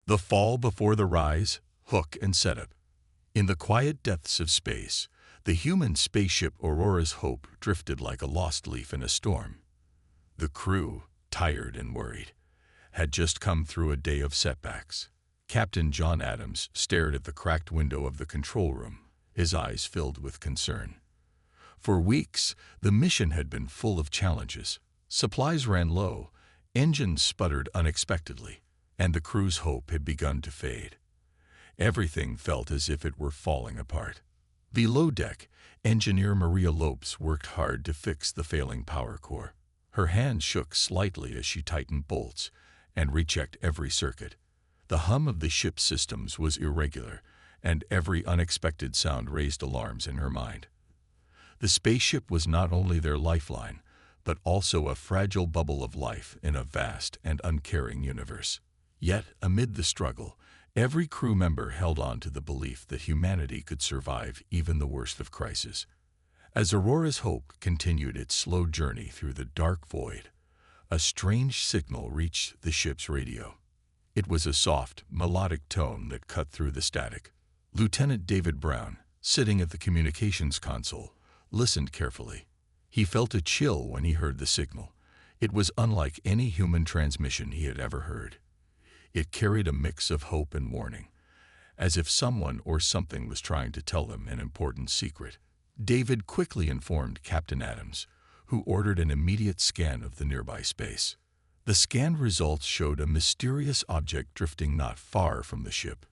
The fall before the rise, hook and setup. In the quiet depths of space, the human spaceship Aurora's Hope drifted like a lost leaf in a storm. The crew, tired and worried, had just come through a day of setbacks. Captain John Adams stared at the cracked window of the control room, his eyes filled with concern. For weeks, the mission had been full of challenges. Supplies ran low, engines sputtered unexpectedly, and the crew's hope had begun to fade. Everything felt as if it were falling apart. Below deck, engineer Maria Lopes worked hard to fix the failing power core. Her hands shook slightly as she tightened bolts and rechecked every circuit. The hum of the ship's systems was irregular, and every unexpected sound raised alarms in her mind. The spaceship was not only their lifeline, but also a fragile bubble of life in a vast and uncaring universe. Yet, amid the struggle, every crew member held on to the belief that humanity could survive even the worst of crises. As Aurora's Hope continued its slow journey through the dark void, a strange signal reached the ship's radio. It was a soft, melodic tone that cut through the static. Lieutenant David Brown, sitting at the communications console, listened carefully. He felt a chill when he heard the signal. It was unlike any human transmission he had ever heard. It carried a mix of hope and warning, as if someone or something was trying to tell him an important secret. David quickly informed Captain Adams, who ordered an immediate scan of the nearby space. The scan results showed a mysterious object drifting not far from the ship.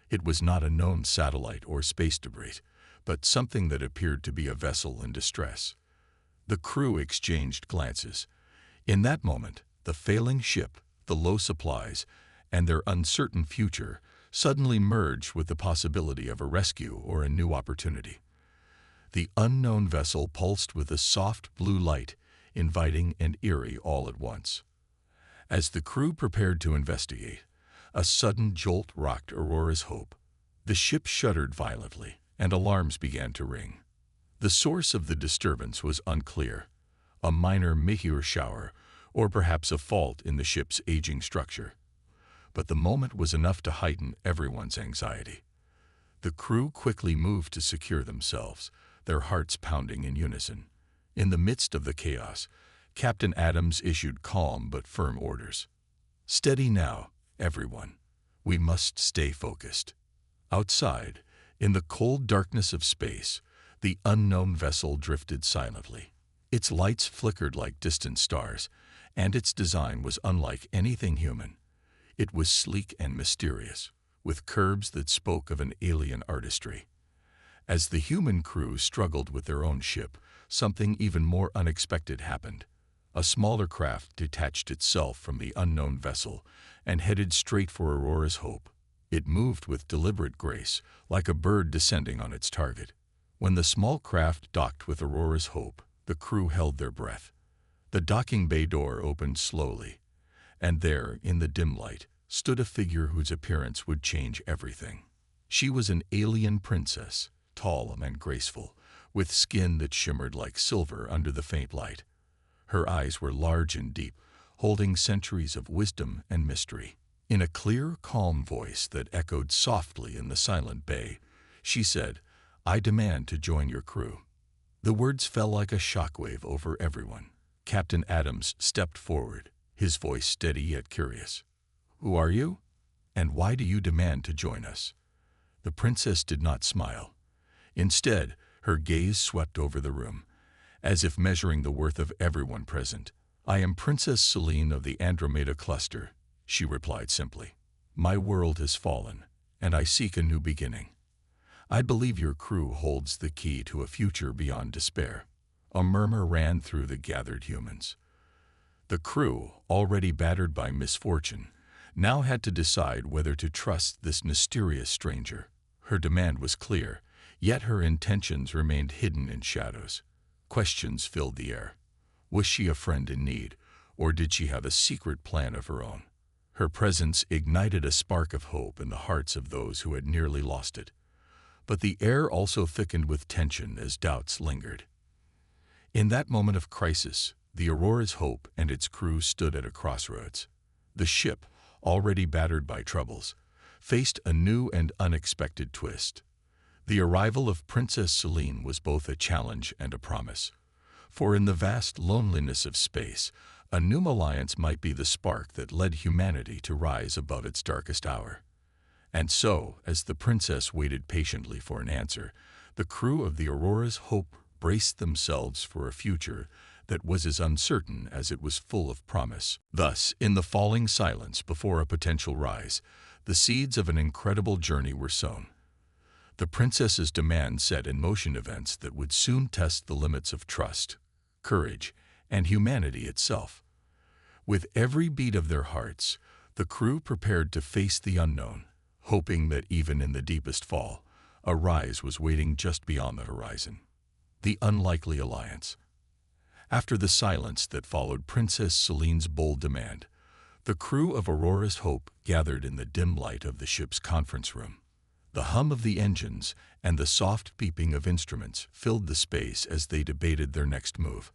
It was not a known satellite or space debris, but something that appeared to be a vessel in distress. The crew exchanged glances. In that moment, the failing ship, the low supplies, and their uncertain future suddenly merged with the possibility of a rescue or a new opportunity. The unknown vessel pulsed with a soft blue light, inviting and eerie all at once. As the crew prepared to investigate, a sudden jolt rocked Aurora's Hope. The ship shuddered violently, and alarms began to ring. The source of the disturbance was unclear, a minor meteor shower, or perhaps a fault in the ship's aging structure. But the moment was enough to heighten everyone's anxiety. The crew quickly moved to secure themselves, their hearts pounding in unison. In the midst of the chaos, Captain Adams issued calm but firm orders. "Steady now, everyone. We must stay focused." Outside, in the cold darkness of space, the unknown vessel drifted silently. Its lights flickered like distant stars, and its design was unlike anything human. It was sleek and mysterious, with curves that spoke of an alien artistry. As the human crew struggled with their own ship, something even more unexpected happened. A smaller craft detached itself from the unknown vessel and headed straight for Aurora's Hope. It moved with deliberate grace, like a bird descending on its target. When the small craft docked with Aurora's Hope, the crew held their breath. The docking bay door opened slowly, and there, in the dim light, stood a figure whose appearance would change everything. She was an alien princess, tall and graceful, with skin that shimmered like silver under the faint light. Her eyes were large and deep, holding centuries of wisdom and mystery. In a clear, calm voice that echoed softly in the silent bay, she said, "I demand to join your crew." The words fell like a shockwave over everyone. Captain Adams stepped forward, his voice steady yet curious. "Who are you? And why do you demand to join us?" The princess did not smile. Instead, her gaze swept over the room, as if measuring the worth of everyone present. "I am Princess Selene of the Andromeda Cluster," she replied simply. "My world has fallen, and I seek a new beginning. I believe your crew holds the key to a future beyond despair." A murmur ran through the gathered humans. The crew, already battered by misfortune, now had to decide whether to trust this mysterious stranger. Her demand was clear, yet her intentions remained hidden in shadows. Questions filled the air. Was she a friend in need, or did she have a secret plan of her own? Her presence ignited a spark of hope in the hearts of those who had nearly lost it. But the air also thickened with tension as doubts lingered. In that moment of crisis, the Aurora's Hope and its crew stood at a crossroads. The ship, already battered by troubles, faced a new and unexpected twist. The arrival of Princess Celine was both a challenge and a promise. For in the vast loneliness of space, a new alliance might be the spark that led humanity to rise above its darkest hour. And so, as the princess waited patiently for an answer, the crew of the Aurora's Hope braced themselves for a future that was as uncertain as it was full of promise. Thus, in the falling silence before a potential rise, the seeds of an incredible journey were sown. The princess's demand set in motion events that would soon test the limits of trust, courage, and humanity itself. With every beat of their hearts, the crew prepared to face the unknown, hoping that even in the deepest fall, a rise was waiting just beyond the horizon. The unlikely alliance. After the silence that followed Princess Celine's bold demand, the crew of Aurora's Hope gathered in the dim light of the ship's conference room. The hum of the engines and the soft beeping of instruments filled the space as they debated their next move.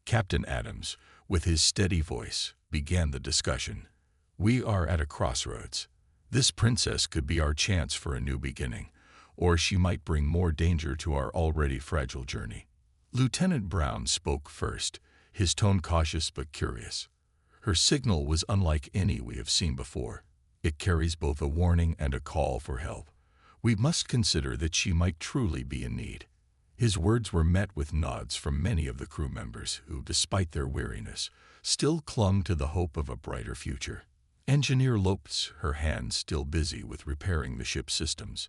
Captain Adams, with his steady voice, began the discussion. "We are at a crossroads. This princess could be our chance for a new beginning, or she might bring more danger to our already fragile journey." Lieutenant Brown spoke first, his tone cautious but curious. Her signal was unlike any we have seen before. It carries both a warning and a call for help. We must consider that she might truly be in need. His words were met with nods from many of the crew members who, despite their weariness, still clung to the hope of a brighter future. Engineer Lopes, her hands still busy with repairing the ship's systems,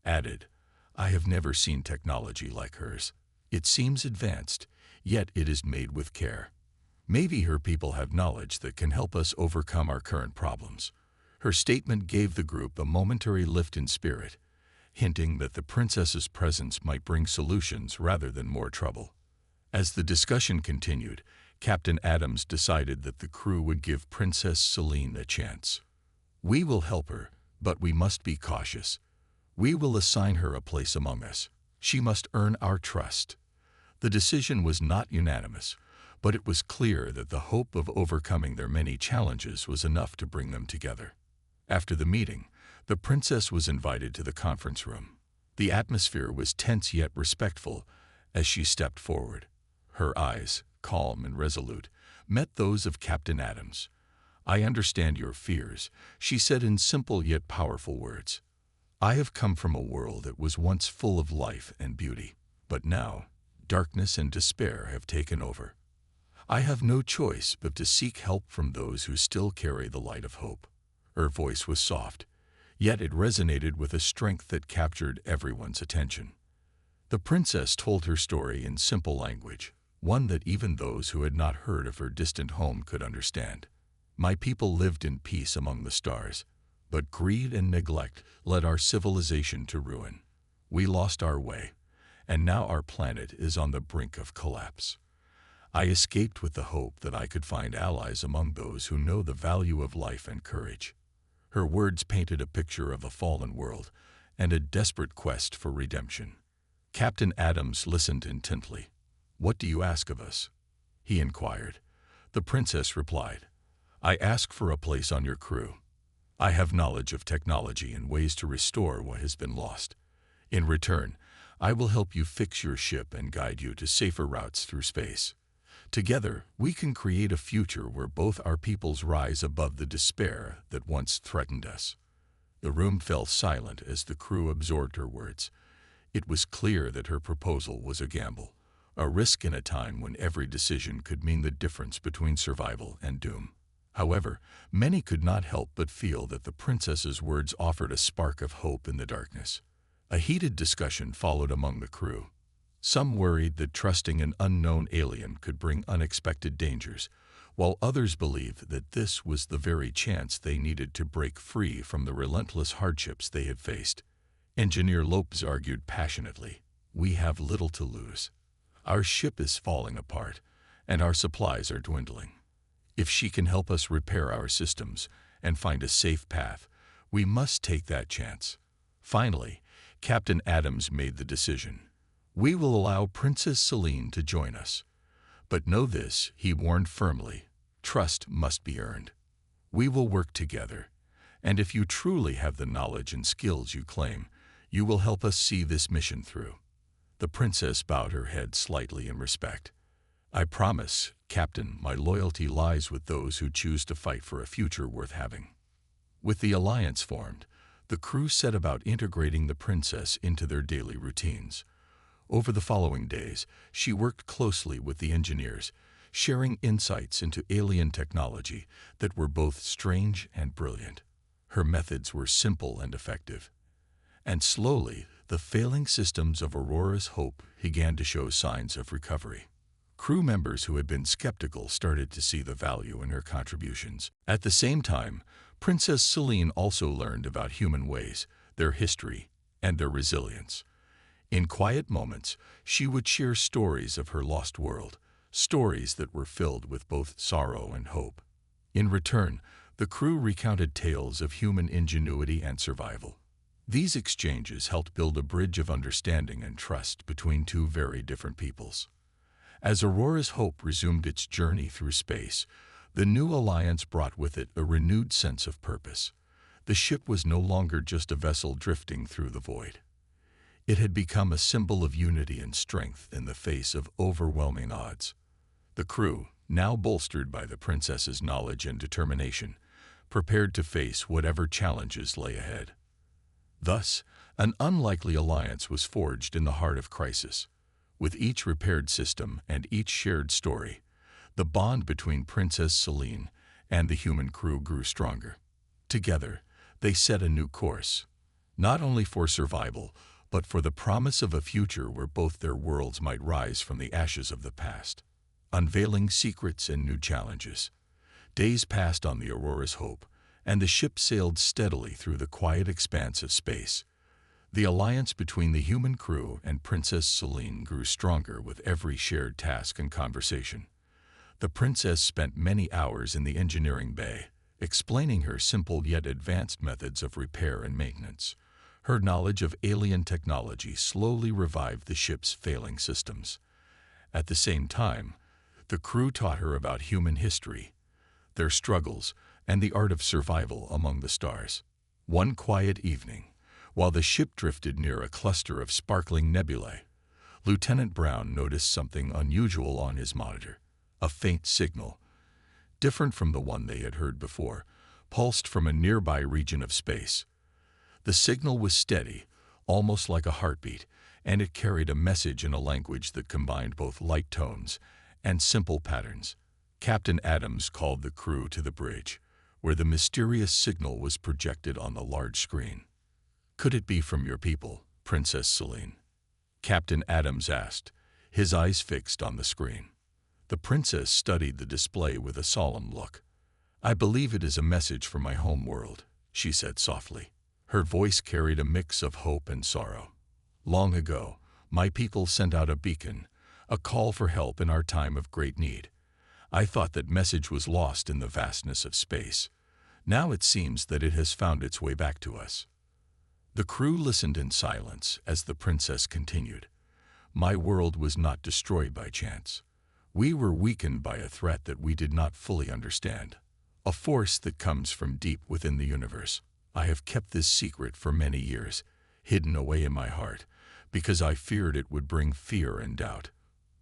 added, "I have never seen technology like hers. It seems advanced, yet it is made with care. Maybe her people have knowledge that can help us overcome our current problems." Her statement gave the group a momentary lift in spirit, hinting that the princess's presence might bring solutions rather than more trouble. As the discussion continued, Captain Adams decided that the crew would give Princess Celine a chance. "We will help her, but we must be cautious. We will assign her a place among us. She must earn our trust." The decision was not unanimous, but it was clear that the hope of overcoming their many challenges was enough to bring them together. After the meeting, the princess was invited to the conference room. The atmosphere was tense yet respectful as she stepped forward. Her eyes, calm and resolute, met those of Captain Adams. "I understand your fears," she said in simple yet powerful words. "I have come from a world that was once full of life and beauty, but now darkness and despair have taken over. I have no choice but to seek help from those who still carry the light of hope." Her voice was soft, yet it resonated with a strength that captured everyone's attention. The princess told her story in simple language, one that even those who had not heard of her distant home could understand. "My people lived in peace among the stars, but greed and neglect led our civilization to ruin. We lost our way, and now our planet is on the brink of collapse. I escaped with the hope that I could find allies among those who know the value of life and courage." Her words painted a picture of a fallen world and a desperate quest for redemption. Captain Adams listened intently. "What do you ask of us?" he inquired. The princess replied, "I ask for a place on your crew. I have knowledge of technology and ways to restore what has been lost. In return, I will help you fix your ship and guide you to safer routes through space. Together, we can create a future where both our peoples rise above the despair that once threatened us." The room fell silent as the crew absorbed her words. It was clear that her proposal was a gamble, a risk in a time when every decision could mean the difference between survival and doom. However, many could not help but feel that the princess's words offered a spark of hope in the darkness. A heated discussion followed among the crew. Some worried that trusting an unknown alien could bring unexpected dangers, while others believed that this was the very chance they needed to break free from the relentless hardships they had faced. Engineer Lopes argued passionately, "We have little to lose. Our ship is falling apart, and our supplies are dwindling. If she can help us repair our systems and find a safe path, we must take that chance." Finally, Captain Adams made the decision. "We will allow Princess Celine to join us. But know this," he warned firmly, "trust must be earned. We will work together, And if you truly have the knowledge and skills you claim, you will help us see this mission through." The princess bowed her head slightly in respect. "I promise, Captain, my loyalty lies with those who choose to fight for a future worth having." With the alliance formed, the crew set about integrating the princess into their daily routines. Over the following days, she worked closely with the engineers, sharing insights into alien technology that were both strange and brilliant. Her methods were simple and effective. And slowly, the failing systems of Aurora's Hope began to show signs of recovery. Crew members who had been skeptical started to see the value in her contributions. At the same time, Princess Celine also learned about human ways, their history, and their resilience. In quiet moments, she would share stories of her lost world, stories that were filled with both sorrow and hope. In return, the crew recounted tales of human ingenuity and survival. These exchanges helped build a bridge of understanding and trust between two very different peoples. As Aurora's Hope resumed its journey through space, the new alliance brought with it a renewed sense of purpose. The ship was no longer just a vessel drifting through the void. It had become a symbol of unity and strength in the face of overwhelming odds. The crew, now bolstered by the princess's knowledge and determination, prepared to face whatever challenges lay ahead. Thus, an unlikely alliance was forged in the heart of crisis. With each repaired system and each shared story, the bond between Princess Celine and the human crew grew stronger. Together, they set a new course, not only for survival, but for the promise of a future where both their worlds might rise from the ashes of the past, unveiling secrets and new challenges. Days passed on the Aurora's Hope, and the ship sailed steadily through the quiet expanse of space. The alliance between the human crew and Princess Celine grew stronger with every shared task and conversation. The princess spent many hours in the engineering bay, explaining her simple yet advanced methods of repair and maintenance. Her knowledge of alien technology slowly revived the ship's failing systems. At the same time, the crew taught her about human history, their struggles, and the art of survival among the stars. One quiet evening, while the ship drifted near a cluster of sparkling nebulae, Lieutenant Brown noticed something unusual on his monitor. A faint signal, different from the one they had heard before, pulsed from a nearby region of space. The signal was steady, almost like a heartbeat, and it carried a message in a language that combined both light tones and simple patterns. Captain Adams called the crew to the bridge, where the mysterious signal was projected on the large screen. "Could it be from your people, Princess Celine?" Captain Adams asked, his eyes fixed on the screen. The princess studied the display with a solemn look. "I believe it is a message from my home world," she said softly. Her voice carried a mix of hope and sorrow. "Long ago, my people sent out a beacon, a call for help in our time of great need. I thought that message was lost in the vastness of space. Now it seems that it has found its way back to us." The crew listened in silence as the princess continued. "My world was not destroyed by chance. We were weakened by a threat that we did not fully understand, a force that comes from deep within the universe. I have kept this secret for many years, hidden away in my heart, because I feared it would bring fear and doubt.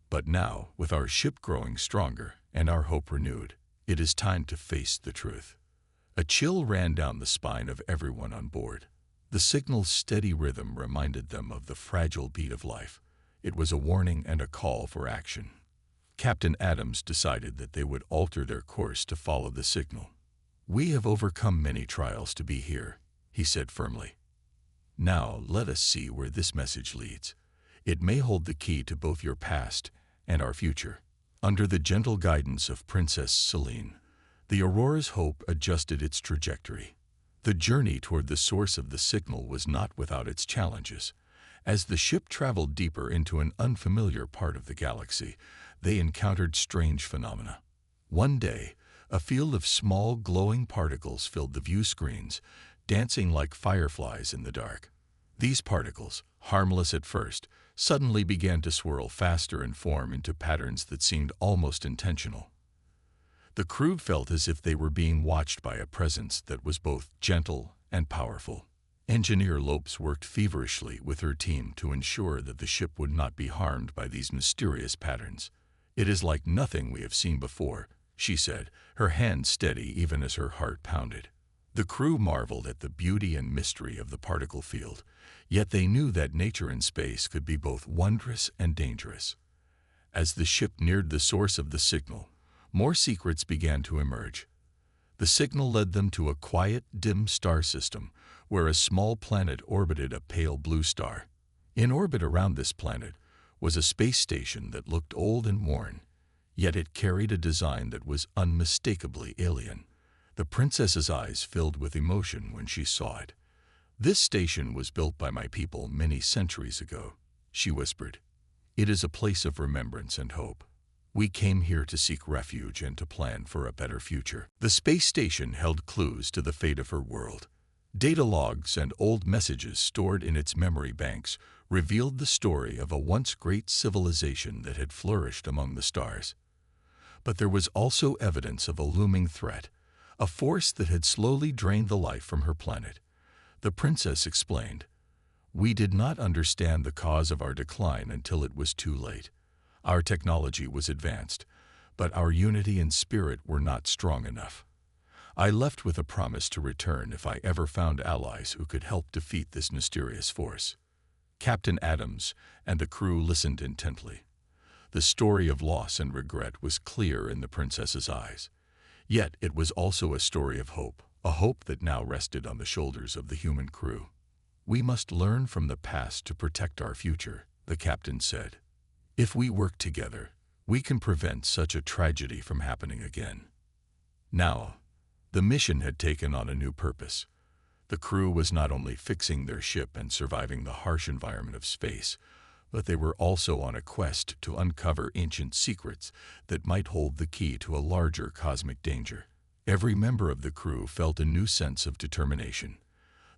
But now, with our ship growing stronger and our hope renewed, it is time to face the truth." A chill ran down the spine of everyone on board. The signal's steady rhythm reminded them of the fragile beat of life. It was a warning and a call for action. Captain Adams decided that they would alter their course to follow the signal. "We have overcome many trials to be here," he said firmly. "Now let us see where this message leads. It may hold the key to both your past and our future." Under the gentle guidance of Princess Celine, the Aurora's Hope adjusted its trajectory. The journey toward the source of the signal was not without its challenges. As the ship traveled deeper into an unfamiliar part of the galaxy, they encountered strange phenomena. One day, a field of small, glowing particles filled the view screens, dancing like fireflies in the dark. These particles, harmless at first, suddenly began to swirl faster and form into patterns that seemed almost intentional. The crew felt as if they were being watched by a presence that was both gentle and powerful. Engineer Lopes worked feverishly with her team to ensure that the ship would not be harmed by these mysterious patterns. "It is like nothing we have seen before," she said, her hand steady even as her heart pounded. The crew marveled at the beauty and mystery of the particle field, yet they knew that nature in space could be both wondrous and dangerous. As the ship neared the source of the signal, more secrets began to emerge. The signal led them to a quiet, dim star system where a small planet orbited a pale blue star. In orbit around this planet was a space station that looked old and worn, yet it carried a design that was unmistakably alien. The princess's eyes filled with emotion when she saw it. "This station was built by my people many centuries ago," she whispered. "It is a place of remembrance and hope. We came here to seek refuge and to plan for a better future." The space station held clues to the fate of her world. Data logs and old messages stored in its memory banks revealed the story of a once great civilization that had flourished among the stars. But there was also evidence of a looming threat, a force that had slowly drained the life from her planet. The princess explained, "We did not understand the cause of our decline until it was too late. Our technology was advanced, but our unity and spirit were not strong enough. I left with a promise to return if I ever found allies who could help defeat this mysterious force." Captain Adams and the crew listened intently. The story of loss and regret was clear in the princess's eyes. Yet it was also a story of hope, a hope that now rested on the shoulders of the human crew. "We must learn from the past to protect our future," the captain said. "If we work together, we can prevent such a tragedy from happening again." Now, the mission had taken on a new purpose. The crew was not only fixing their ship and surviving the harsh environment of space, but they were also on a quest to uncover ancient secrets that might hold the key to a larger cosmic danger. Every member of the crew felt a new sense of determination.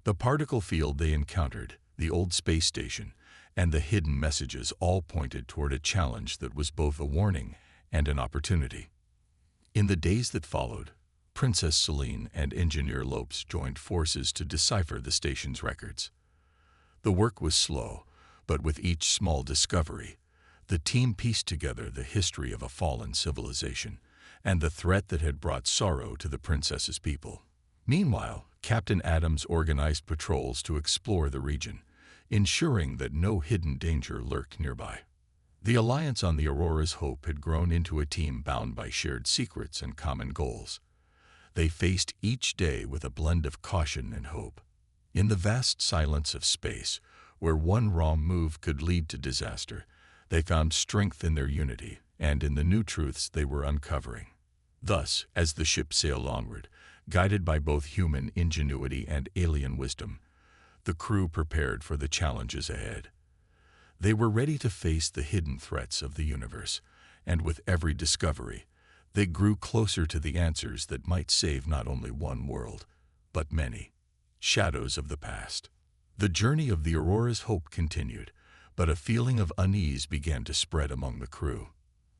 The particle field they encountered, the old space station, and the hidden messages all pointed toward a challenge that was both a warning and an opportunity. In the days that followed, Princess Celine and Engineer Lopes joined forces to decipher the station's records. The work was slow, but with each small discovery, the team pieced together the history of a fallen civilization and the threat that had brought sorrow to the princess's people. Meanwhile, Captain Adams organized patrols to explore the region, ensuring that no hidden danger lurked nearby. The alliance on the Aurora's Hope had grown into a team bound by shared secrets and common goals. They faced each day with a blend of caution and hope. In the vast silence of space, where one wrong move could lead to disaster, they found strength in their unity and in the new truths they were uncovering. Thus, as the ship sailed onward, guided by both human ingenuity and alien wisdom, the crew prepared for the challenges ahead. They were ready to face the hidden threats of the universe, and with every discovery, they grew closer to the answers that might save not only one world, but many. Shadows of the past. The journey of the Aurora's Hope continued, but a feeling of unease began to spread among the crew.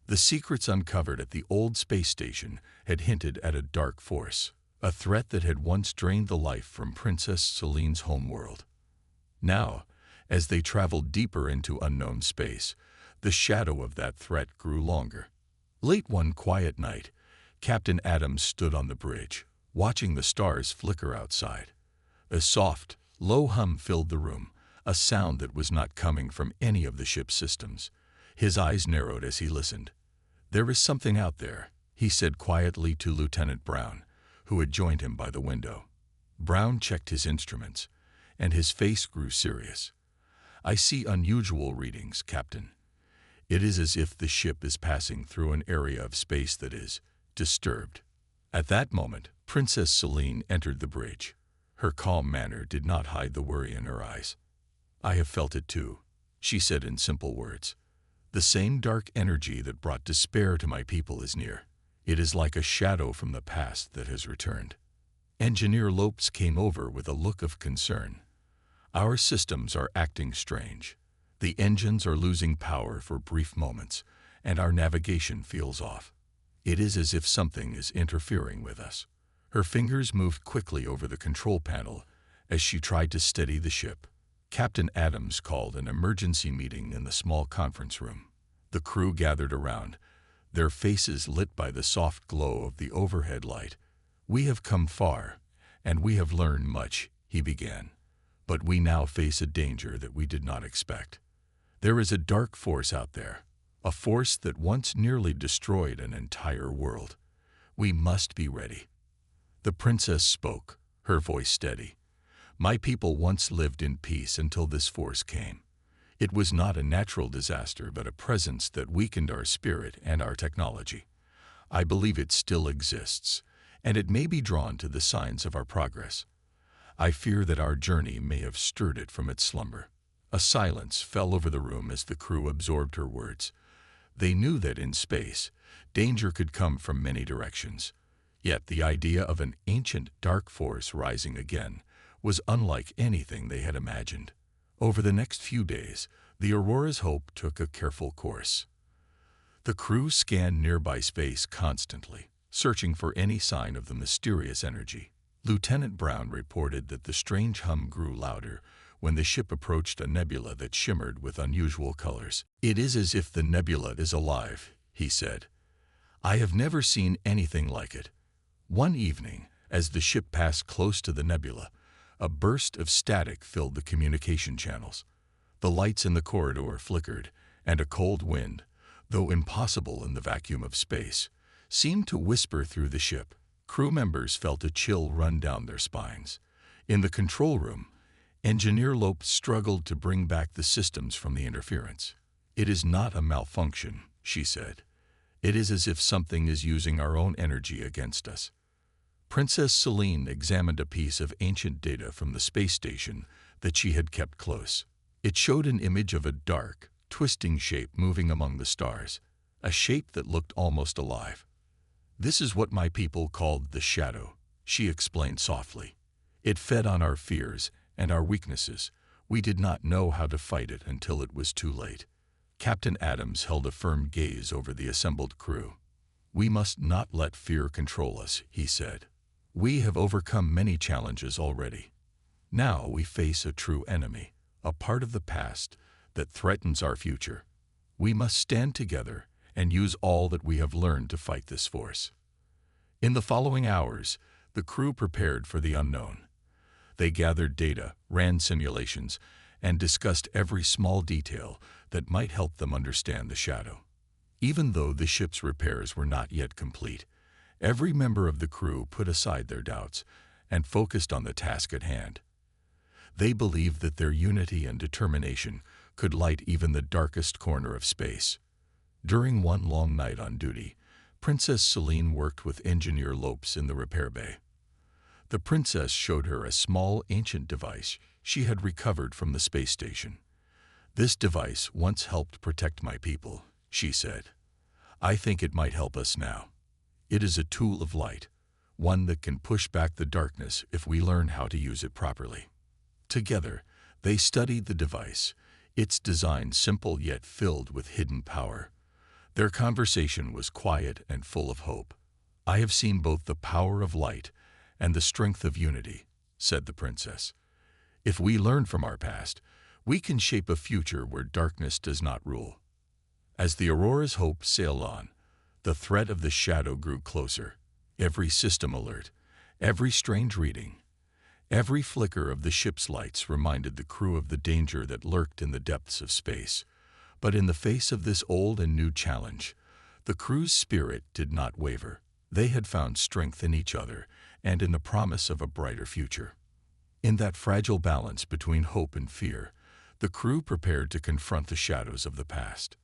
The secrets uncovered at the old space station had hinted at a dark force, a threat that had once drained the life from Princess Celine's homeworld. Now, as they traveled deeper into unknown space, the shadow of that threat grew longer. Late one quiet night, Captain Adams stood on the bridge, watching the stars flicker outside. A soft, low hum filled the room, a sound that was not coming from any of the ship's systems. His eyes narrowed as he listened. "There is something out there," he said quietly to Lieutenant Brown, who had joined him by the window. Brown checked his instruments, and his face grew serious. "I see unusual readings, Captain. It is as if the ship is passing through an area of space that is disturbed." At that moment, Princess Celine entered the bridge. Her calm manner did not hide the worry in her eyes. "I have felt it too," she said in simple words. "The same dark energy that brought despair to my people is near. It is like a shadow from the past that has returned." Engineer Lopes came over with a look of concern. "Our systems are acting strange. The engines are losing power for brief moments, and our navigation feels off." It is as if something is interfering with us. Her fingers moved quickly over the control panel as she tried to steady the ship. Captain Adams called an emergency meeting in the small conference room. The crew gathered around, their faces lit by the soft glow of the overhead light. "We have come far, and we have learned much," he began. "But we now face a danger that we did not expect. There is a dark force out there, a force that once nearly destroyed an entire world. We must be ready." The princess spoke, her voice steady. "My people once lived in peace until this force came. It was not a natural disaster, but a presence that weakened our spirit and our technology. I believe it still exists, and it may be drawn to the signs of our progress. I fear that our journey may have stirred it from its slumber." A silence fell over the room as the crew absorbed her words. They knew that in space, danger could come from many directions. Yet the idea of an ancient dark force rising again was unlike anything they had imagined. Over the next few days, the Aurora's hope took a careful course. The crew scanned nearby space constantly, searching for any sign of the mysterious energy. Lieutenant Brown reported that the strange hum grew louder when the ship approached a nebula that shimmered with unusual colors. "It is as if the nebula is alive," he said. "I have never seen anything like it." One evening, as the ship passed close to the nebula, a burst of static filled the communication channels. The lights in the corridor flickered, and a cold wind, though impossible in the vacuum of space, seemed to whisper through the ship. Crew members felt a chill run down their spines. In the control room, Engineer Lopes struggled to bring back the systems from the interference. "It is not a malfunction," she said. "It is as if something is using our own energy against us." Princess Celine examined a piece of ancient data from the space station that she had kept close. It showed an image of a dark, twisting shape moving among the stars, a shape that looked almost alive. "This is what my people called the shadow," she explained softly. "It fed on our fears and our weaknesses. We did not know how to fight it until it was too late." Captain Adams held a firm gaze over the assembled crew. "We must not let fear control us," he said. "We have overcome many challenges already. Now we face a true enemy, a part of the past that threatens our future. We must stand together and use all that we have learned to fight this force." In the following hours, the crew prepared for the unknown. They gathered data, ran simulations, and discussed every small detail that might help them understand the shadow. Even though the ship's repairs were not yet complete, every member of the crew put aside their doubts and focused on the task at hand. They believed that their unity and determination could light even the darkest corner of space. During one long night on duty, Princess Celine worked with Engineer Lopes in the repair bay. The princess showed her a small ancient device she had recovered from the space station. "This device once helped protect my people," she said. "I think it might help us now. It is a tool of light, one that can push back the darkness if we learn how to use it properly." Together, they studied the device, its design simple yet filled with hidden power. Their conversation was quiet and full of hope. "I have seen both the power of light and the strength of unity," said the princess. "If we learn from our past, we can shape a future where darkness does not rule." As the Aurora's hope sailed on, the threat of the shadow grew closer. Every system alert, every strange reading, every flicker of the ship's lights reminded the crew of the danger that lurked in the depths of space. But in the face of this old and new challenge, the crew's spirit did not waver. They had found strength in each other and in the promise of a brighter future. In that fragile balance between hope and fear, the crew prepared to confront the shadows of the past.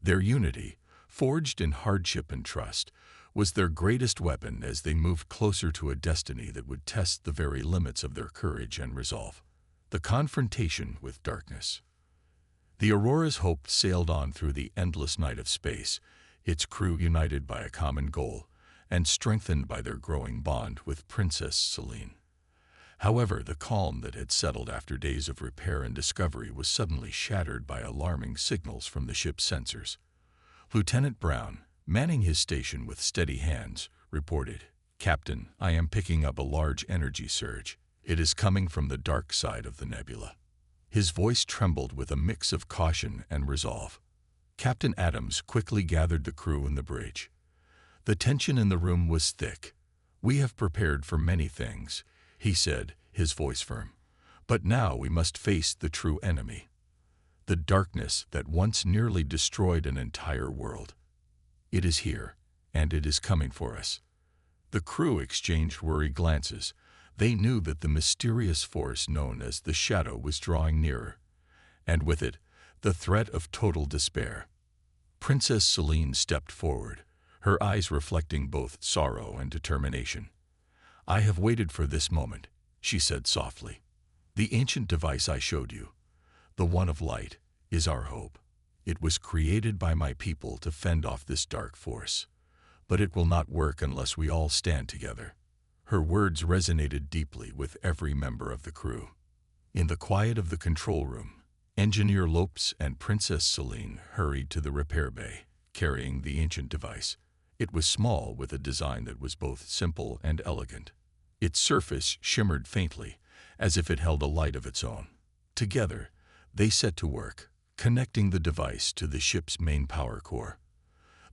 Their unity, forged in hardship and trust, was their greatest weapon as they moved closer to a destiny that would test the very limits of their courage and resolve. The confrontation with darkness. The Aurora's hope sailed on through the endless night of space, its crew united by a common goal and strengthened by their growing bond with Princess Celine. However, the calm that had settled after days of repair and discovery was suddenly shattered by alarming signals from the ship's sensors. Lieutenant Brown, manning his station with steady hands, reported, "Captain, I am picking up a large energy surge. It is coming from the dark side of the nebula." His voice trembled with a mix of caution and resolve. Captain Adams quickly gathered the crew in the bridge. The tension in the room was thick. "We have prepared for many things," he said, his voice firm. "But now we must face the true enemy. The darkness that once nearly destroyed an entire world. It is here, and it is coming for us." The crew exchanged worried glances. They knew that the mysterious force known as the Shadow was drawing nearer, and with it, the threat of total despair. Princess Selene stepped forward, her eyes reflecting both sorrow and determination. "I have waited for this moment," she said softly. "The ancient device I showed you, the one of light, is our hope. It was created by my people to fend off this dark force. But it will not work unless we all stand together." Her words resonated deeply with every member of the crew. In the quiet of the control room, Engineer Lopes and Princess Selene hurried to the repair bay, carrying the ancient device. It was small, with a design that was both simple and elegant. Its surface shimmered faintly, as if it held a light of its own. Together, they set to work, connecting the device to the ship's main power core.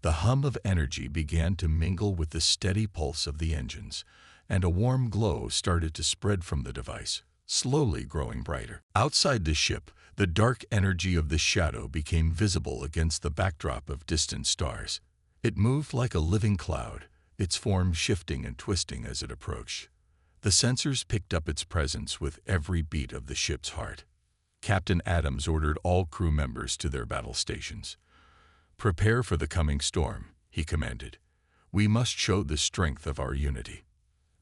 The hum of energy began to mingle with the steady pulse of the engines, and a warm glow started to spread from the device, slowly growing brighter. Outside the ship, the dark energy of the Shadow became visible against the backdrop of distant stars. It moved like a living cloud, its form shifting and twisting as it approached. The sensors picked up its presence with every beat of the ship's heart. Captain Adams ordered all crew members to their battle stations. "Prepare for the coming storm," he commanded. "We must show the strength of our unity."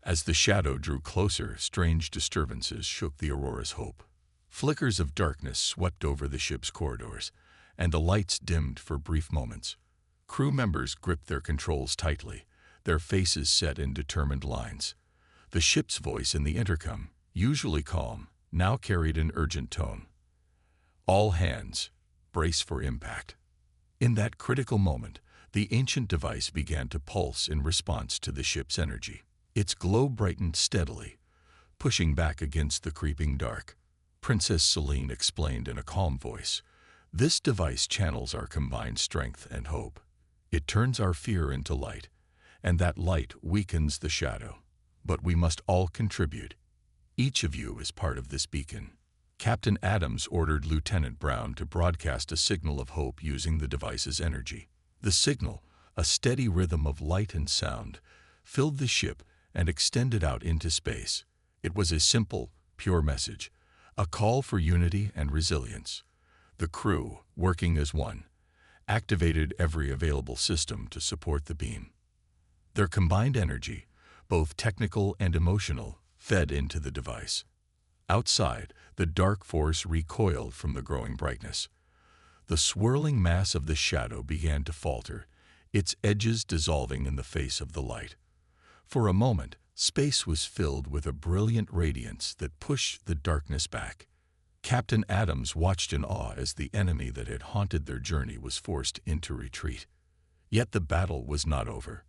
As the Shadow drew closer, strange disturbances shook the Aurora's hope. Flickers of darkness swept over the ship's corridors, and the lights dimmed for brief moments. Crew members gripped their controls tightly, their faces set in determined lines. The ship's voice in the intercom, usually calm, now carried an urgent tone. "All hands, brace for impact." In that critical moment, the ancient device began to pulse in response to the ship's energy. Its glow brightened steadily, pushing back against the creeping dark. Princess Selene explained in a calm voice, "This device channels our combined strength and hope. It turns our fear into light, and that light weakens the Shadow. But we must all contribute. Each of you is part of this beacon." Captain Adams ordered Lieutenant Brown to broadcast a signal of hope using the device's energy. The signal, a steady rhythm of light and sound, filled the ship and extended out into space. It was a simple, pure message, a call for unity and resilience. The crew, working as one, activated every available system to support the beam. Their combined energy, both technical and emotional, fed into the device. Outside, the dark force recoiled from the growing brightness. The swirling mass of the Shadow began to falter, its edges dissolving in the face of the light. For a moment, space was filled with a brilliant radiance that pushed the darkness back. Captain Adams watched in awe as the enemy that had haunted their journey was forced into retreat. Yet the battle was not over.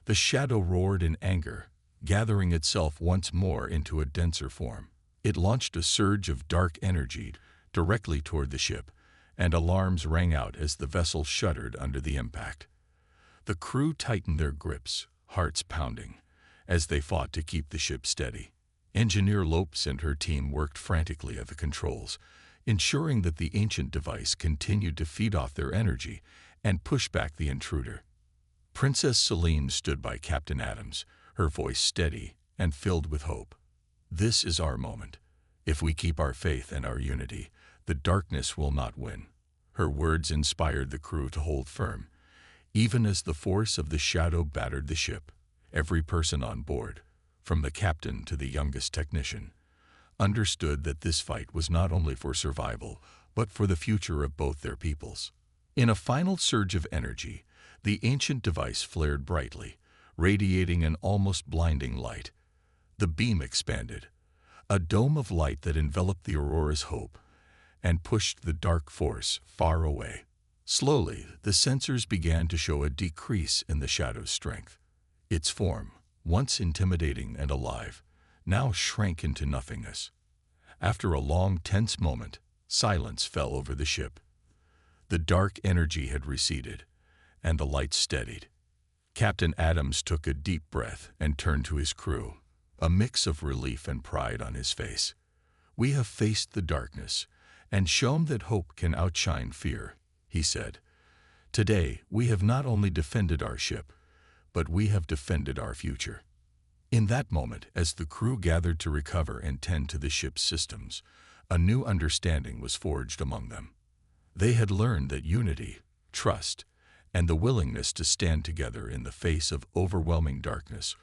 The Shadow roared in anger, gathering itself once more into a denser form. It launched a surge of dark energy directly toward the ship, and alarms rang out as the vessel shuddered under the impact. The crew tightened their grips, hearts pounding, as they fought to keep the ship steady. Engineer Lopes and her team worked frantically at the controls, ensuring that the ancient device continued to feed off their energy and push back the intruder. Princess Selene stood by Captain Adams, her voice steady and filled with hope. "This is our moment. If we keep our faith and our unity, the darkness will not win." Her words inspired the crew to hold firm. Even as the force of the Shadow battered the ship, every person on board, from the captain to the youngest technician, understood that this fight was not only for survival, but for the future of both their peoples. In a final surge of energy, the ancient device flared brightly, radiating an almost blinding light. The beam expanded, a dome of light that enveloped the Aurora's hope and pushed the dark force far away. Slowly, the sensors began to show a decrease in the shadow's strength. Its form, once intimidating and alive, now shrank into nothingness. After a long, tense moment, silence fell over the ship. The dark energy had receded, and the lights steadied. Captain Adams took a deep breath and turned to his crew, a mix of relief and pride on his face. "We have faced the darkness and shown that hope can outshine fear," he said. "Today, we have not only defended our ship, but we have defended our future." In that moment, as the crew gathered to recover and tend to the ship's systems, a new understanding was forged among them. They had learned that unity, trust, and the willingness to stand together in the face of overwhelming darkness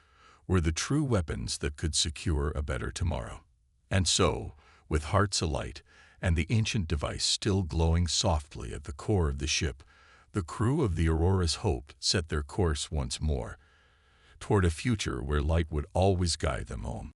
were the true weapons that could secure a better tomorrow. And so, with hearts alight and the ancient device still glowing softly at the core of the ship, the crew of the Aurora's Hope set their course once more toward a future where light would always guide them home.